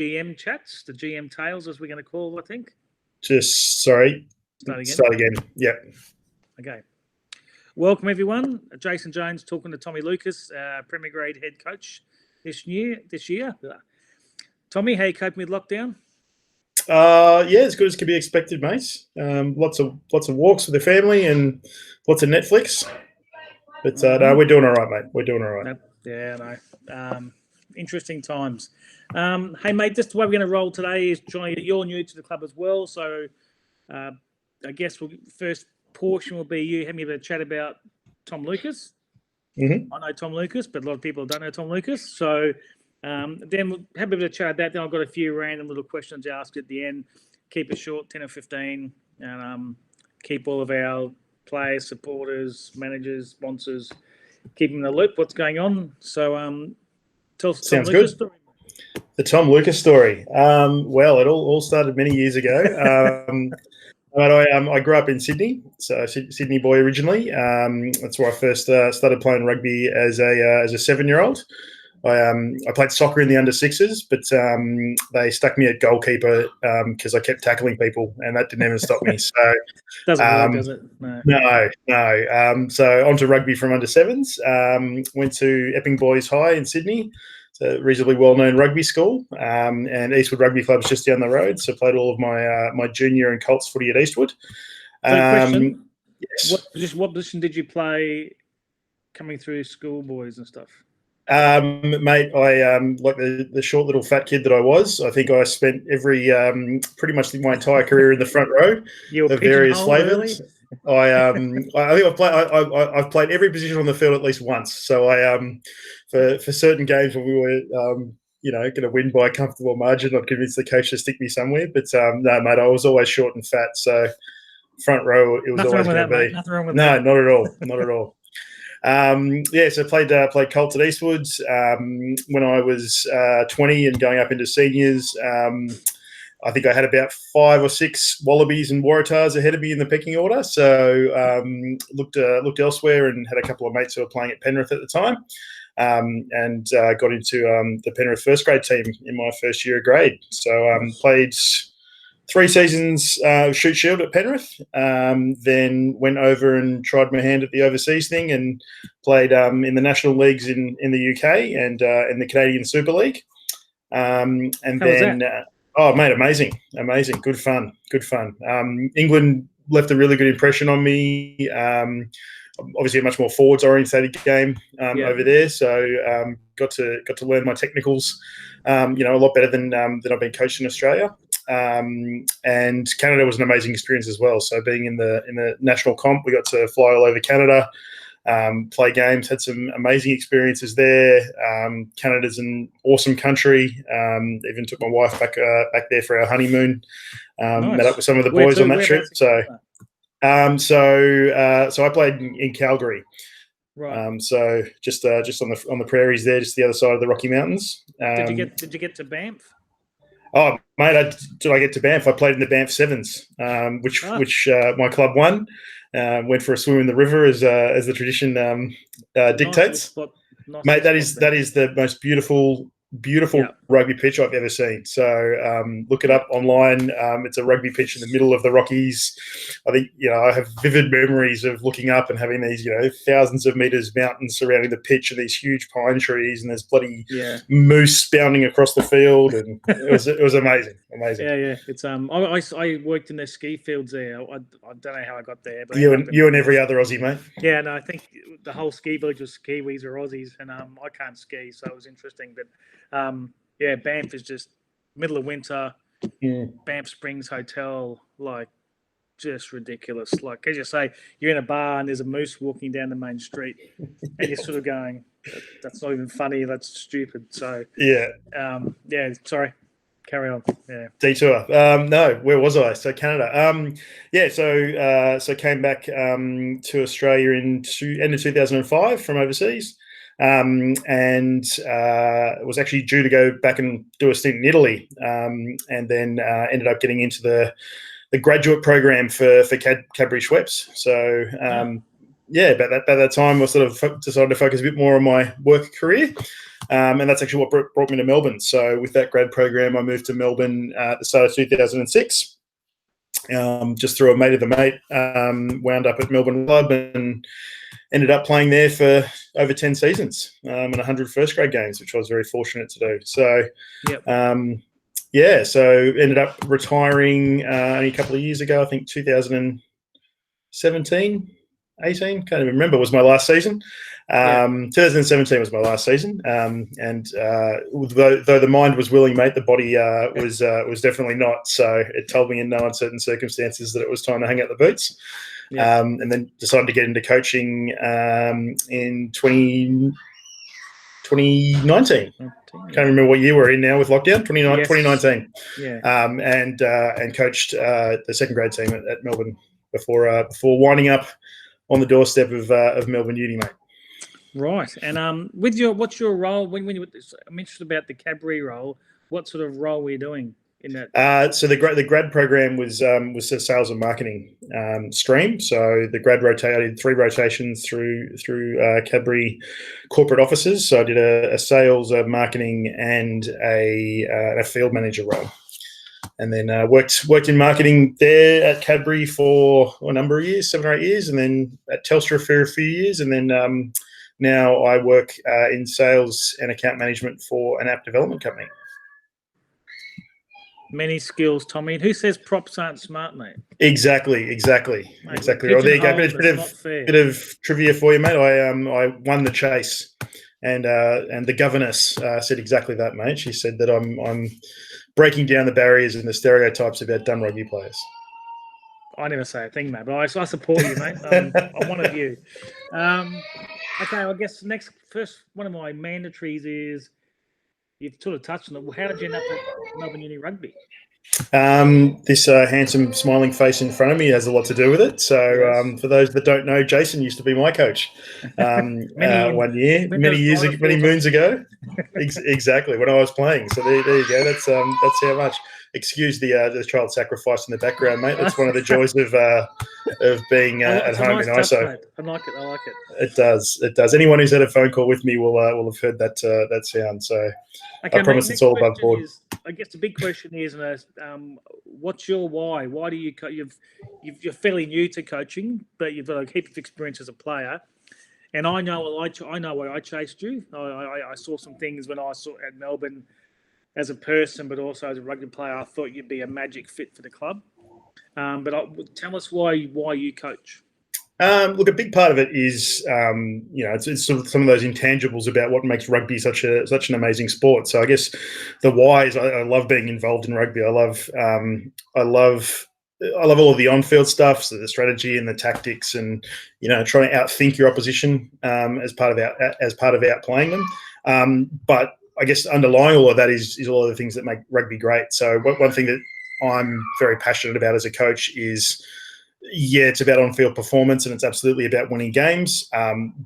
GM chats, the GM tales, as we're going to call it, I think. Sorry. Start again. Yep. Okay. Welcome, everyone. Jason Jones talking to Tommy Lucas, Premier Grade head coach this year. Tommy, how are you coping with lockdown? Yeah, as good as can be expected, mate. Lots of walks with the family and lots of Netflix. But no, we're doing all right, mate. We're doing all right. Yeah, no. Interesting times. Hey, mate, just the way we're going to roll today is, Johnny, you're new to the club as well. So I guess first portion will be you having me a chat about Tom Lucas. Mm-hmm. I know Tom Lucas, but a lot of people don't know Tom Lucas. So then we'll have a bit of a chat about that. Then I've got a few random little questions to ask at the end. Keep it short, 10 or 15, and keep all of our players, supporters, managers, sponsors, keep them in the loop. What's going on? So tell us Tom Lucas story. The Tom Lucas story. Well, it all started many years ago. I grew up in Sydney, so Sydney boy originally. That's where I first started playing rugby as a 7-year-old. I played soccer in the under sixes, but they stuck me at goalkeeper because I kept tackling people, and that didn't even stop me. So doesn't work, does it? No. So on to rugby from under sevens. Went to Epping Boys High in Sydney. It's a reasonably well-known rugby school, and Eastwood Rugby Club's just down the road. So played all of my junior and Colts footy at Eastwood. Question: yes. What position did you play coming through schoolboys and stuff? Mate, I like the short little fat kid that I was. I think I spent pretty much my entire career in the front row of various flavours. I think I've played every position on the field at least once. So for certain games when we were going to win by a comfortable margin, I'd convince the coach to stick me somewhere. But no, mate, I was always short and fat. So front row, it was always going to be. Nothing wrong with that. No, not at all. Not at all. So played Colts at Eastwood when I was 20 and going up into seniors. I think I had about 5 or 6 Wallabies and Waratahs ahead of me in the pecking order. So looked elsewhere and had a couple of mates who were playing at Penrith at the time, and got into the Penrith first grade team in my first year of grade. So played 3 seasons shoot shield at Penrith, then went over and tried my hand at the overseas thing and played in the national leagues in the UK and in the Canadian Super League. And then, oh, mate, amazing. Good fun. England left a really good impression on me. Obviously a much more forwards orientated game over there. So got to learn my technicals, a lot better than I've been coached in Australia. And Canada was an amazing experience as well. So being in the national comp, we got to fly all over Canada, play games, had some amazing experiences there. Canada's an awesome country. Even took my wife back there for our honeymoon. Nice. Met up with some of the boys on that trip. So I played in Calgary. Right. So just on the prairies there, just the other side of the Rocky Mountains. Did you get to Banff? Oh, mate, did I get to Banff? I played in the Banff Sevens, which my club won. Went for a swim in the river as the tradition dictates. Nice mate, that is the most beautiful rugby pitch I've ever seen. So look it up online. It's a rugby pitch in the middle of the Rockies. I think, I have vivid memories of looking up and having these, thousands of meters mountains surrounding the pitch and these huge pine trees, and there's bloody moose bounding across the field, and it was amazing. Yeah. It's I worked in the ski fields there. I don't know how I got there, but you and every other Aussie, mate. Yeah, no, I think the whole ski village was Kiwis or Aussies, and I can't ski, so it was interesting. But Banff is just middle of winter. Banff Springs Hotel, like, just ridiculous. Like, as you say, you're in a bar and there's a moose walking down the main street, and you're sort of going, "That's not even funny. That's stupid." So sorry. Carry on. Yeah. Detour. No, where was I? So Canada. So came back to Australia in end of 2005 from overseas. And was actually due to go back and do a stint in Italy, and then ended up getting into the graduate program for Cadbury Schweppes. So about that time, I sort of decided to focus a bit more on my work career. And that's actually what brought me to Melbourne. So with that grad program, I moved to Melbourne at the start of 2006. Just through a mate of the mate, wound up at Melbourne Club and ended up playing there for over 10 seasons and 100 first grade games, which I was very fortunate to do. So, so ended up retiring only a couple of years ago, I think 2017, 18, can't even remember, was my last season. 2017 was my last season. And though the mind was willing, mate, the body was definitely not. So it told me in no uncertain circumstances that it was time to hang out the boots. And then decided to get into coaching in 2019. Can't remember what year we're in now with lockdown. 2019. And coached the second grade team at Melbourne before winding up on the doorstep of Melbourne Uni, mate. Right. And what's your role when you? I'm interested about the Cadbury role. What sort of role were you doing in that? So the grad program was a sales and marketing stream. So the grad rotated 3 rotations through Cadbury corporate offices. So I did a sales, a marketing, and a field manager role. And then worked in marketing there at Cadbury for a number of years, 7 or 8 years, and then at Telstra for a few years, and then now I work in sales and account management for an app development company. Many skills, Tommy. And who says props aren't smart, mate? Exactly. Mate, exactly. Oh, there you go. Bit of trivia for you, mate. I won the chase, and the governess said exactly that, mate. She said that I'm breaking down the barriers and the stereotypes about dumb rugby players. I never say a thing, mate, but I support you, mate. I'm one of you. Okay, I guess first one of my mandatories is, you've sort of touched on it. Well, how did you end up at Melbourne Uni Rugby? This handsome smiling face in front of me has a lot to do with it. So for those that don't know, Jason used to be my coach many moons ago. Exactly, when I was playing. So there you go. That's how much. Excuse the child sacrifice in the background, mate. That's one of the joys of being at home in ISO. I like it. It does. Anyone who's had a phone call with me will have heard that sound. So okay, I promise it's all above board. I guess the big question is, what's your why? Why do you you're fairly new to coaching, but you've got a heap of experience as a player. And I know why I chased you. I saw some things when I saw at Melbourne as a person, but also as a rugby player. I thought you'd be a magic fit for the club. But tell us why you coach. Look, a big part of it is, it's sort of some of those intangibles about what makes rugby such an amazing sport. So I guess the why is I love being involved in rugby. I love all of the on-field stuff, so the strategy and the tactics, and trying to outthink your opposition as part of outplaying them. But I guess underlying all of that is all of the things that make rugby great. So one thing that I'm very passionate about as a coach is, it's about on-field performance, and it's absolutely about winning games.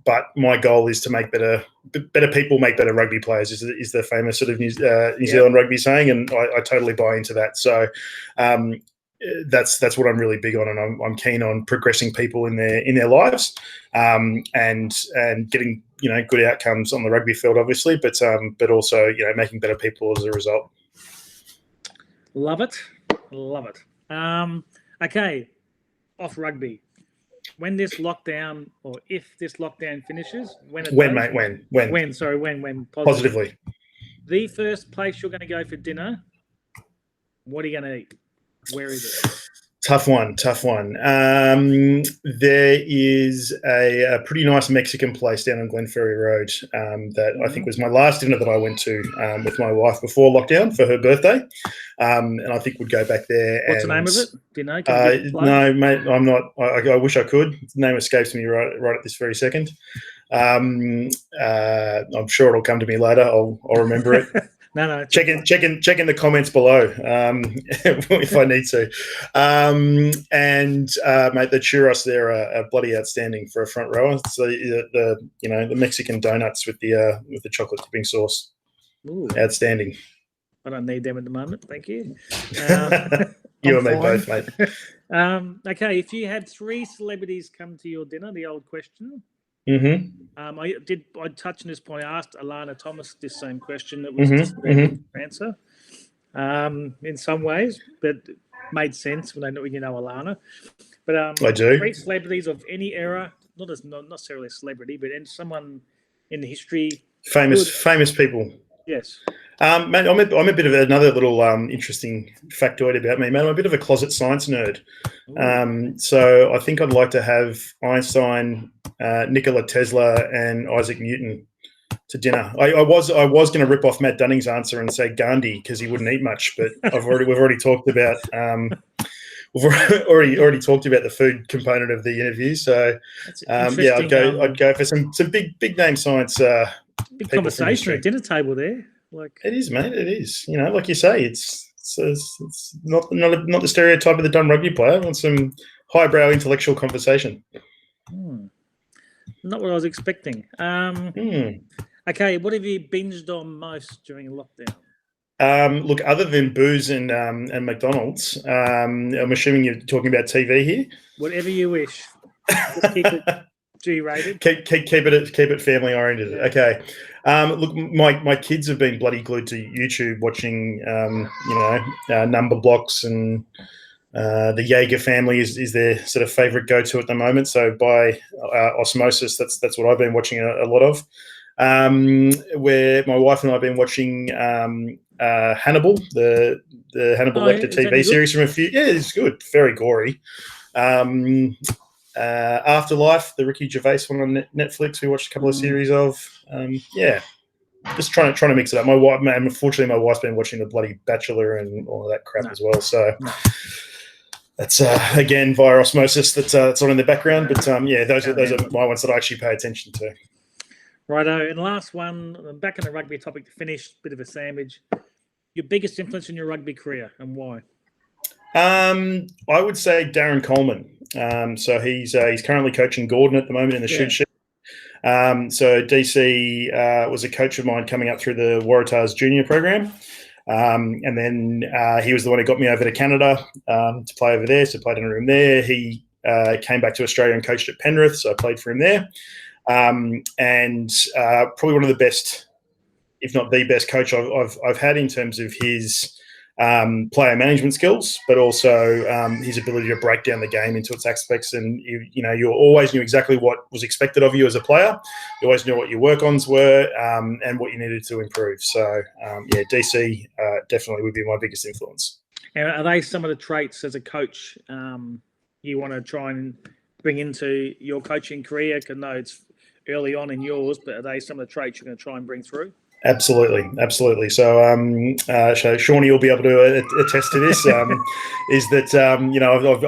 But my goal is to make better people make better rugby players. Is the famous sort of New Zealand rugby saying, and I totally buy into that. So that's what I'm really big on, and I'm keen on progressing people in their lives, and getting good outcomes on the rugby field, obviously, but also making better people as a result. Love it. Okay. Off rugby, when this lockdown, or if this lockdown finishes, when positively, the first place you're going to go for dinner, what are you going to eat? Where is it? Tough one. There is a pretty nice Mexican place down on Glenferrie Road that I think was my last dinner that I went to with my wife before lockdown for her birthday, and I think we'd go back there. What's the name of it? Do you know? No, mate, I'm not. I wish I could. The name escapes me right at this very second. I'm sure it'll come to me later. I'll remember it. No. Check in the comments below if I need to. Mate, the churros there are bloody outstanding for a front rower. So the Mexican donuts with the chocolate dipping sauce, outstanding. I don't need them at the moment, thank you. You and me both, mate. Okay, if you had 3 celebrities come to your dinner, the old question. I touched on this point. I asked Alana Thomas this same question. It was answer in some ways, but it made sense when you know Alana. But I do. 3 celebrities of any era, not necessarily a celebrity, but someone in the history. Famous people. Yes. Mate, I'm a bit of another little interesting factoid about me, mate. I'm a bit of a closet science nerd. So I think I'd like to have Einstein, Nikola Tesla, and Isaac Newton to dinner. I was going to rip off Matt Dunning's answer and say Gandhi because he wouldn't eat much, but we've already talked about we've already talked about the food component of the interview. So I'd go for some big name science. Big conversation at dinner table there. It is, mate. It is. Like you say, it's not the stereotype of the dumb rugby player. I want some highbrow intellectual conversation. Not what I was expecting. Okay, what have you binged on most during lockdown? Look, other than booze and McDonald's, I'm assuming you're talking about TV here. Whatever you wish. Just keep it G-rated. Keep it family oriented. Yeah. Okay. Look, my kids have been bloody glued to YouTube watching, number blocks, and the Jaeger family is their sort of favorite go-to at the moment. So by osmosis, that's what I've been watching a lot of. Where my wife and I have been watching Hannibal, the Hannibal Lecter TV series from a few. Yeah, it's good. Very gory. Afterlife, the Ricky Gervais one on Netflix, we watched a couple of series of. Just trying to mix it up. Unfortunately, my wife's been watching The Bloody Bachelor and all of that crap as well. So that's again via osmosis. That's on in the background. But those are my ones that I actually pay attention to. Righto, and the last one, back on the rugby topic to finish, bit of a sandwich. Your biggest influence in your rugby career and why? I would say Darren Coleman. So he's currently coaching Gordon at the moment in the shoot sheet. So DC was a coach of mine coming up through the Waratahs junior program. And then he was the one who got me over to Canada to play over there. So I played in a room there. He came back to Australia and coached at Penrith. So I played for him there. And probably one of the best, if not the best coach I've had in terms of his player management skills, but also his ability to break down the game into its aspects. And you always knew exactly what was expected of you as a player. You always knew what your work-ons were and what you needed to improve. So DC definitely would be my biggest influence. And are they some of the traits as a coach you want to try and bring into your coaching career? Because no, it's early on in yours, but are they some of the traits you're going to try and bring through? Absolutely. So, Shawnee will be able to attest to this. Is that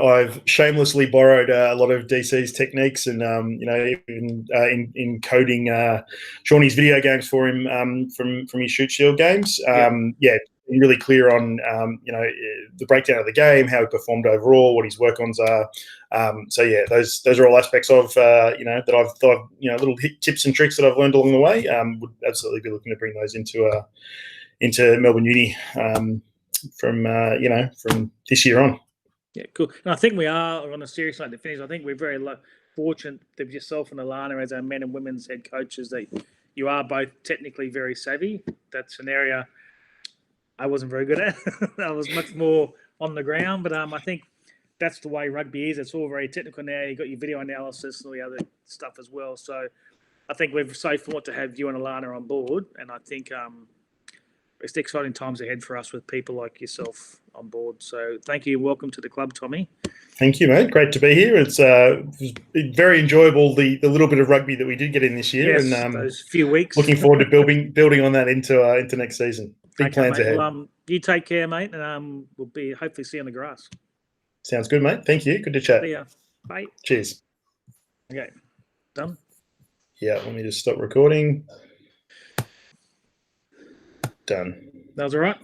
I've shamelessly borrowed a lot of DC's techniques, and even in coding Shawnee's video games for him from his shoot shield games. Being really clear on the breakdown of the game, how he performed overall, what his work-ons are. Those are all aspects of that I've thought little tips and tricks that I've learned along the way. Would absolutely be looking to bring those into Melbourne Uni from this year on. Yeah, cool. And I think we are on a serious note to finish. I think we're very fortunate that yourself and Alana as our men and women's head coaches that you are both technically very savvy. That's an area I wasn't very good at. I was much more on the ground, but I think that's the way rugby is. It's all very technical now. You've got your video analysis and all the other stuff as well. So I think we're so fortunate to have you and Alana on board, and I think it's the exciting times ahead for us with people like yourself on board. So thank you. Welcome to the club, Tommy. Thank you, mate. Great to be here. It's very enjoyable, the little bit of rugby that we did get in this year. Yes, and those few weeks. Looking forward to building on that into next season. Big plans ahead. Well, you take care, mate, and we'll be hopefully see you on the grass. Sounds good, mate. Thank you. Good to chat. See ya. Bye. Cheers. Okay. Done? Yeah, let me just stop recording. Done. That was all right?